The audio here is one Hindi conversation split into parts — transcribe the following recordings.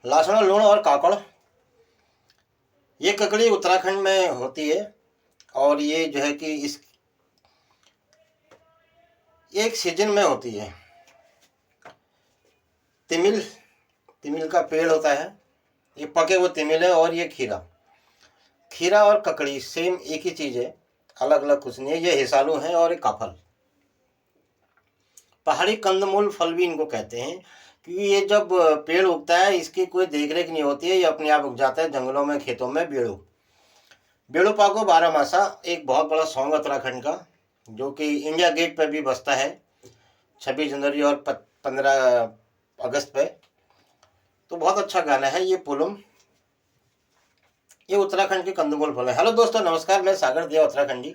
लासड़ा लूण और काकड़, ये ककड़ी उत्तराखंड में होती है। और ये जो है कि इस एक सीजन में होती है। तिमिल, तिमिल का पेड़ होता है, ये पके हुए तिमिल है। और ये खीरा, खीरा और ककड़ी सेम एक ही चीज़ है, अलग अलग कुछ नहीं है। ये हिसालू है और ये काफल। पहाड़ी कंदमूल फल भी इनको कहते हैं, क्योंकि ये जब पेड़ उगता है इसकी कोई देख रेख नहीं होती है, ये अपने आप उग जाता है जंगलों में, खेतों में। बेड़ू, बेड़ू पाको बारहमासा एक बहुत बड़ा सॉन्ग उत्तराखंड का, जो कि इंडिया गेट पर भी बसता है 26 जनवरी और 15 अगस्त पे। तो बहुत अच्छा गाना है ये पुलुम। ये उत्तराखंड के कंदमूल फल है। हेलो दोस्तों, नमस्कार, मैं सागर दिया उत्तराखंडी।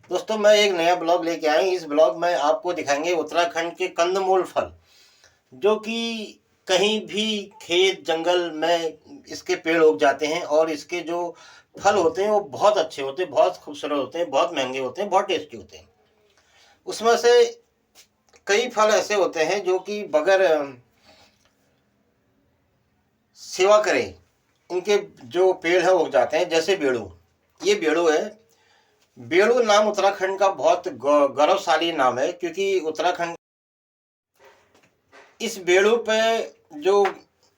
दोस्तों, मैं एक नया ब्लॉग लेके आया हूं। इस ब्लॉग में आपको दिखाएंगे उत्तराखंड के कंदमूल फल, जो कि कहीं भी खेत जंगल में इसके पेड़ उग जाते हैं। और इसके जो फल होते हैं वो बहुत अच्छे होते हैं, बहुत खूबसूरत होते हैं, बहुत महंगे होते हैं, बहुत टेस्टी होते हैं। उसमें से कई फल ऐसे होते हैं जो कि बगैर सेवा करे इनके जो पेड़ है उग जाते हैं। जैसे बेड़ू, ये बेड़ू है। बेड़ू नाम उत्तराखंड का बहुत गौरवशाली नाम है, क्योंकि उत्तराखंड इस बेड़ू पे जो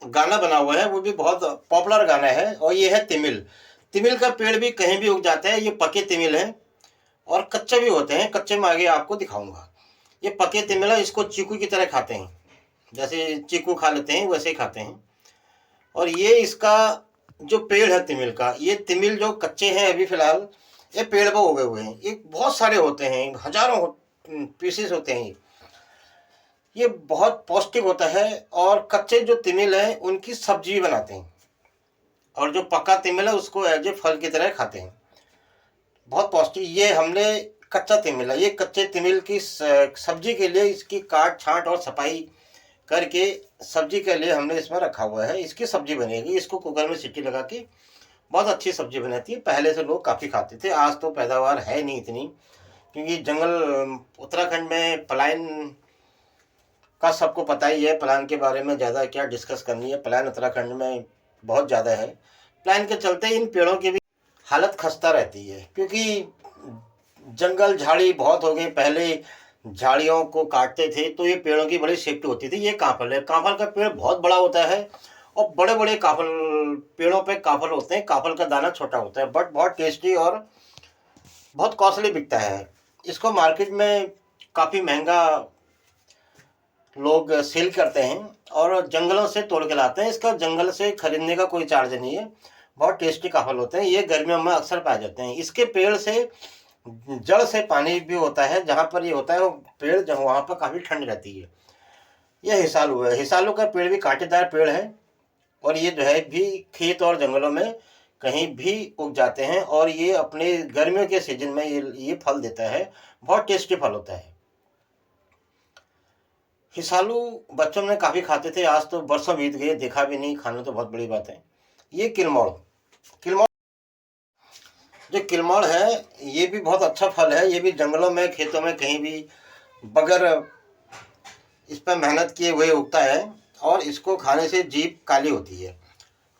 गाना बना हुआ है वो भी बहुत पॉपुलर गाना है। और ये है तिमिल। तिमिल का पेड़ भी कहीं भी उग जाता है। ये पके तिमिल है और कच्चे भी होते हैं। कच्चे में आगे आपको दिखाऊंगा। ये पके तिमिल है, इसको चीकू की तरह खाते हैं, जैसे चीकू खा लेते हैं वैसे ही खाते हैं। और ये इसका जो पेड़ है तिमिल का, ये तिमिल जो कच्चे हैं अभी फिलहाल, ये पेड़ पर उगे हुए हैं। ये बहुत सारे होते हैं, हजारों पीसेस होते हैं। ये बहुत पौष्टिक होता है। और कच्चे जो तिमिल हैं उनकी सब्जी भी बनाते हैं, और जो पका तिमिल है उसको एज ए फल की तरह खाते हैं। बहुत पौष्टिक। ये हमने कच्चा तिमिल है, ये कच्चे तिमिल की सब्जी के लिए इसकी काट छांट और सफाई करके सब्जी के लिए हमने इसमें रखा हुआ है। इसकी सब्जी बनेगी, इसको कुकर में सीटी लगा के बहुत अच्छी सब्जी बनाती है। पहले से लोग काफ़ी खाते थे, आज तो पैदावार है नहीं इतनी, क्योंकि जंगल उत्तराखंड में पलायन का सबको पता ही है। पलायन के बारे में ज़्यादा क्या डिस्कस करनी है, पलायन उत्तराखंड में बहुत ज़्यादा है। पलायन के चलते इन पेड़ों की भी हालत खस्ता रहती है, क्योंकि जंगल झाड़ी बहुत हो गई। पहले झाड़ियों को काटते थे तो ये पेड़ों की बड़ी सेफ्टी होती थी। ये काफल है, काफल का पेड़ बहुत बड़ा होता है, और बड़े बड़े काफल पेड़ों पे काफल होते हैं। काफल का दाना छोटा होता है, बट बहुत टेस्टी और बहुत कॉस्टली बिकता है। इसको मार्केट में काफ़ी महंगा लोग सेल करते हैं, और जंगलों से तोड़ के लाते हैं। इसका जंगल से खरीदने का कोई चार्ज नहीं है। बहुत टेस्टी काफल होते हैं। ये गर्मियों में अक्सर पाए जाते हैं। इसके पेड़ से जड़ से पानी भी होता है। जहाँ पर ये होता है वो पेड़, जहाँ वहाँ पर काफ़ी ठंड रहती है। यह हिसालू है। हिसालू का पेड़ भी कांटेदार पेड़ है, और ये जो है भी खेत और जंगलों में कहीं भी उग जाते हैं। और ये अपने गर्मियों के सीजन में ये फल देता है। बहुत टेस्टी फल होता है हिसालू। बच्चों में काफ़ी खाते थे, आज तो बरसों बीत गए, देखा भी नहीं। खाना तो बहुत बड़ी बात है। ये किलमौड़, किलमौड़ जो किलमौड़ है ये भी बहुत अच्छा फल है। ये भी जंगलों में, खेतों में, कहीं भी बगैर इस पर मेहनत किए हुए उगता है। और इसको खाने से जीभ काली होती है।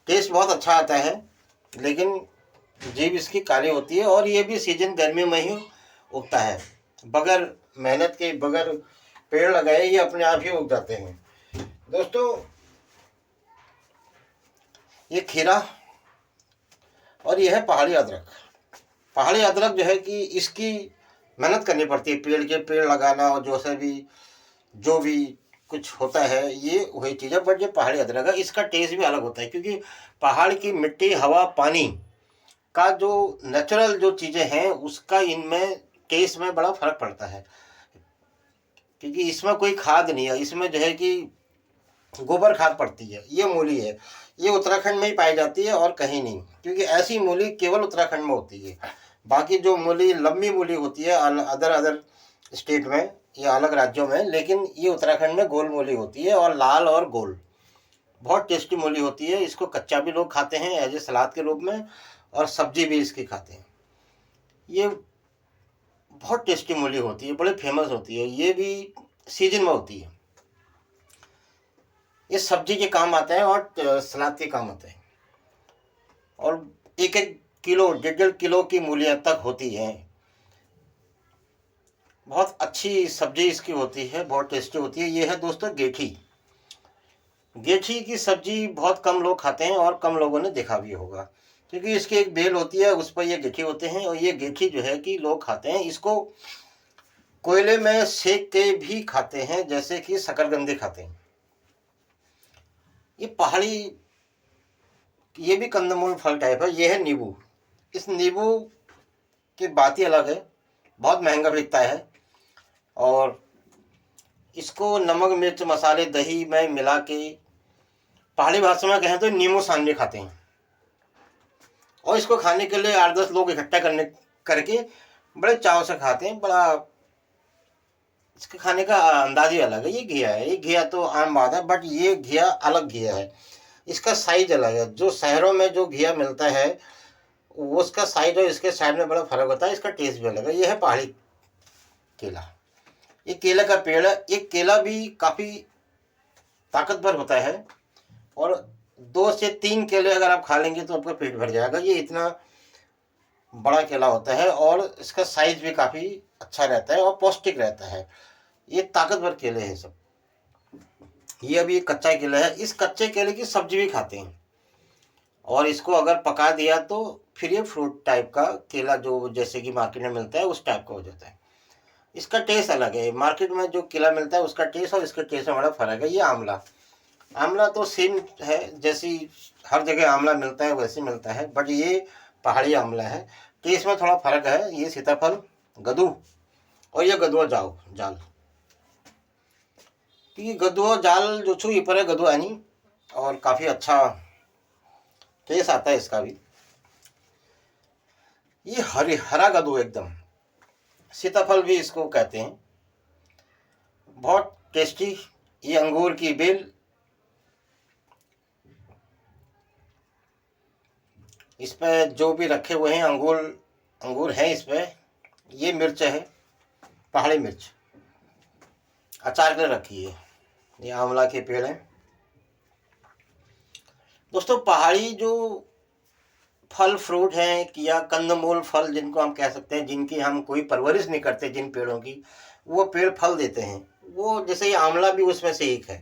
टेस्ट बहुत अच्छा आता है, लेकिन जीभ इसकी काली होती है। और ये भी सीजन गर्मियों में ही उगता है, बगैर मेहनत के, बगैर पेड़ लगाए, ये अपने आप ही उग जाते हैं। दोस्तों, ये खीरा, और ये है पहाड़ी अदरक। पहाड़ी अदरक जो है कि इसकी मेहनत करनी पड़ती है, पेड़ के पेड़ लगाना, और जो भी कुछ होता है ये वही चीज़ है। बट ये पहाड़ी अदरक है, इसका टेस्ट भी अलग होता है, क्योंकि पहाड़ की मिट्टी, हवा, पानी का जो नेचुरल जो चीज़ें हैं उसका इनमें टेस्ट में बड़ा फर्क पड़ता है। क्योंकि इसमें कोई खाद नहीं है, इसमें जो है कि गोबर खाद पड़ती है। ये मूली है, ये उत्तराखंड में ही पाई जाती है और कहीं नहीं, क्योंकि ऐसी मूली केवल उत्तराखंड में होती है। बाकी जो मूली, लंबी मूली होती है अदर अदर स्टेट में या अलग राज्यों में, लेकिन ये उत्तराखंड में गोल मूली होती है, और लाल और गोल। बहुत टेस्टी मूली होती है। इसको कच्चा भी लोग खाते हैं एज ए सलाद के रूप में, और सब्जी भी इसकी खाते हैं। ये बहुत टेस्टी मूली होती है, बड़े फेमस होती है। ये भी सीजन में होती है। ये सब्जी के काम आते हैं और सलाद के काम आते हैं। और एक एक किलो 1.5 किलो की मूल्य तक होती है। बहुत अच्छी सब्जी इसकी होती है, बहुत टेस्टी होती है। ये है दोस्तों गेठी। गेठी की सब्जी बहुत कम लोग खाते हैं और कम लोगों ने देखा भी होगा, क्योंकि इसकी एक बेल होती है, उस पर ये गेठी होते हैं। और ये गेठी जो है कि लोग खाते हैं इसको कोयले में सेक के भी खाते हैं, जैसे कि शकरकंदी खाते हैं। ये पहाड़ी, ये भी कंदमूल फल टाइप है। ये है नींबू। इस नींबू की बात ही अलग है, बहुत महंगा बिकता है। और इसको नमक मिर्च मसाले दही में मिला के, पहाड़ी भाषा में कहें तो नींबू सांडे खाते हैं। और इसको खाने के लिए 8-10 लोग इकट्ठा करके बड़े चाव से खाते हैं। बड़ा इसके खाने का अंदाज ही अलग है। ये घिया है, ये घिया तो आम बात है, बट ये घिया अलग घिया है। इसका साइज अलग है। जो शहरों में जो घिया मिलता है वो उसका साइज और इसके साइज में बड़ा फर्क होता है। इसका टेस्ट भी अलग है। ये है पहाड़ी केला। ये केला का पेड़ है। ये केला भी काफ़ी ताकतवर होता है। और 2 से 3 केले अगर आप खा लेंगे तो आपका पेट भर जाएगा। ये इतना बड़ा केला होता है और इसका साइज भी काफ़ी अच्छा रहता है और पौष्टिक रहता है। ये ताकतवर केले हैं सब। ये अभी कच्चा केला है। इस कच्चे केले की सब्जी भी खाते हैं। और इसको अगर पका दिया तो फिर ये फ्रूट टाइप का केला, जो जैसे कि मार्केट में मिलता है उस टाइप का हो जाता है। इसका टेस्ट अलग है। मार्केट में जो केला मिलता है उसका टेस्ट और इसके टेस्ट में बड़ा फर्क है। ये आंवला, आंवला तो सेम है, जैसी हर जगह आंवला मिलता है वैसे मिलता है, बट ये पहाड़ी आंवला है। टेस्ट में थोड़ा फर्क है। ये सीताफल, गदू, और ये गदुआ जाल। क्योंकि गदुआ जाल जो छू ये पर है गदुआ नहीं, और काफ़ी अच्छा टेस्ट आता है इसका भी। ये हरा गदू एकदम, सीताफल भी इसको कहते हैं, बहुत टेस्टी। ये अंगूर की बेल, इस पे जो भी रखे हुए हैं अंगूर हैं इस पे। ये मिर्च है, पहाड़ी मिर्च, अचार के रखी है। ये आंवला के पेड़ हैं। दोस्तों पहाड़ी जो फल फ्रूट हैं या कंदमूल फल जिनको हम कह सकते हैं, जिनकी हम कोई परवरिश नहीं करते, जिन पेड़ों की, वो पेड़ फल देते हैं। वो जैसे ये आंवला भी उसमें से एक है।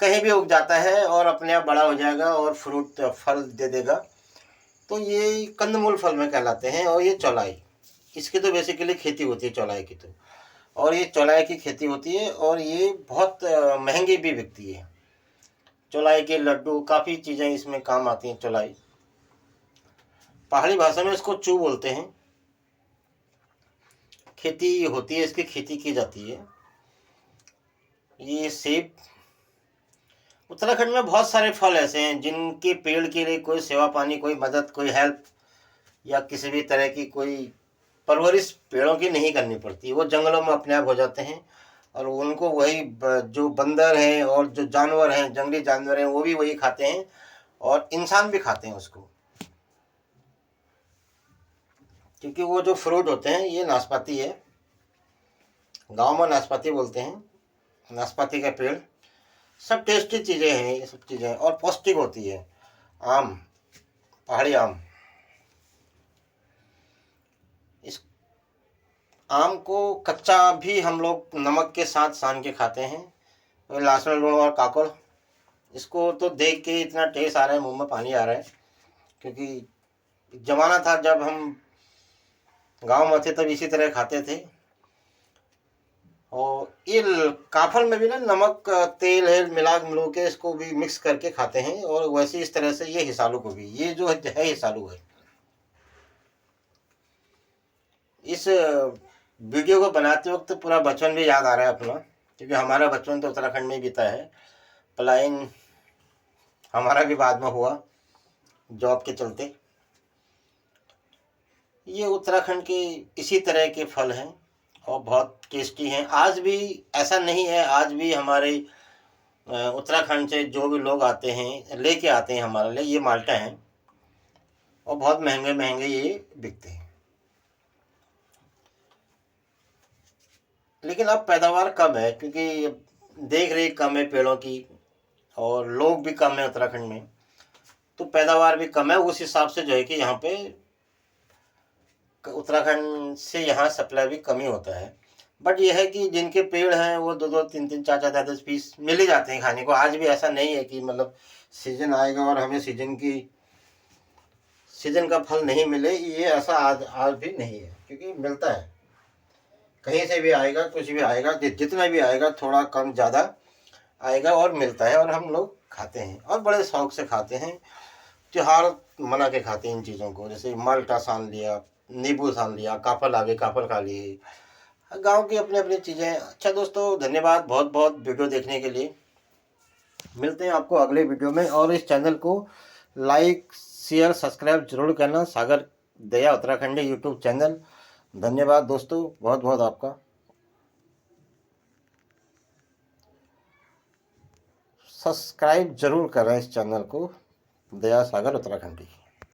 कहीं भी उग जाता है और अपने आप बड़ा हो जाएगा और फ्रूट फल दे देगा। तो ये कंदमूल फल में कहलाते हैं। और ये चौलाई, इसकी तो बेसिकली खेती होती है चौलाई की तो। और ये चौलाई की खेती होती है और ये बहुत महंगी भी बिकती है। चौलाई के लड्डू, काफ़ी चीज़ें इसमें काम आती हैं। चौलाई पहाड़ी भाषा में इसको चू बोलते हैं। खेती होती है, इसकी खेती की जाती है। ये सेब, उत्तराखंड में बहुत सारे फल ऐसे हैं जिनके पेड़ के लिए कोई सेवा पानी, कोई मदद, कोई हेल्प या किसी भी तरह की कोई परवरिश पेड़ों की नहीं करनी पड़ती। वो जंगलों में अपने आप हो जाते हैं। और उनको वही जो बंदर हैं और जो जानवर हैं, जंगली जानवर हैं, वो भी वही खाते हैं और इंसान भी खाते हैं उसको। क्योंकि वो जो फ्रूट होते हैं, ये नाशपाती है, गांव में नाशपाती बोलते हैं, नाशपाती का पेड़। सब टेस्टी चीज़ें हैं ये सब चीज़ें, और पौष्टिक होती है। आम, पहाड़ी आम, इस आम को कच्चा भी हम लोग नमक के साथ सान के खाते हैं, लहसुन लूण और काकड़। इसको तो देख के इतना टेस्ट आ रहा है, मुंह में पानी आ रहा है। क्योंकि जमाना था जब हम गांव में थे तब इसी तरह खाते थे। और ये काफल में भी ना नमक तेल है मिलो के इसको भी मिक्स करके खाते हैं। और वैसे इस तरह से ये हिसालू को भी, ये जो है हिसालू है। इस वीडियो को बनाते वक्त पूरा बचपन भी याद आ रहा है अपना, क्योंकि हमारा बचपन तो उत्तराखंड में ही बीता है। पलायन हमारा भी बाद में हुआ जॉब के चलते। ये उत्तराखंड के इसी तरह के फल हैं और बहुत टेस्टी हैं। आज भी ऐसा नहीं है, आज भी हमारे उत्तराखंड से जो भी लोग आते हैं लेके आते हैं हमारे लिए ये माल्टा हैं। और बहुत महंगे महंगे ये बिकते हैं। लेकिन अब पैदावार कम है, क्योंकि देख रेख कम है पेड़ों की। और लोग भी कम है उत्तराखंड में, तो पैदावार भी कम है। उस हिसाब से जो है कि यहाँ पे उत्तराखंड से यहाँ सप्लाई भी कम ही होता है। बट यह है कि जिनके पेड़ हैं वो 2-2, 3-3, 4-4, 10-10 पीस मिल ही जाते हैं खाने को। आज भी ऐसा नहीं है कि मतलब सीजन आएगा और हमें सीजन का फल नहीं मिले, ये ऐसा आज भी नहीं है, क्योंकि मिलता है। कहीं से भी आएगा, कुछ भी आएगा, जितना भी आएगा थोड़ा कम ज़्यादा आएगा और मिलता है, और हम लोग खाते हैं और बड़े शौक से खाते हैं। त्योहार मना के खाते हैं इन चीज़ों को, जैसे माल्टा सान लिया, नींबू सान लिया, काफल आ गए, काफल खा लिए, गांव की अपनी अपनी चीज़ें। अच्छा दोस्तों, धन्यवाद बहुत बहुत वीडियो देखने के लिए। मिलते हैं आपको अगले वीडियो में, और इस चैनल को लाइक शेयर सब्सक्राइब जरूर करना, सागर दया उत्तराखंडी यूट्यूब चैनल। धन्यवाद दोस्तों, बहुत बहुत आपका। सब्सक्राइब जरूर करें इस चैनल को, दया सागर उत्तराखंडी।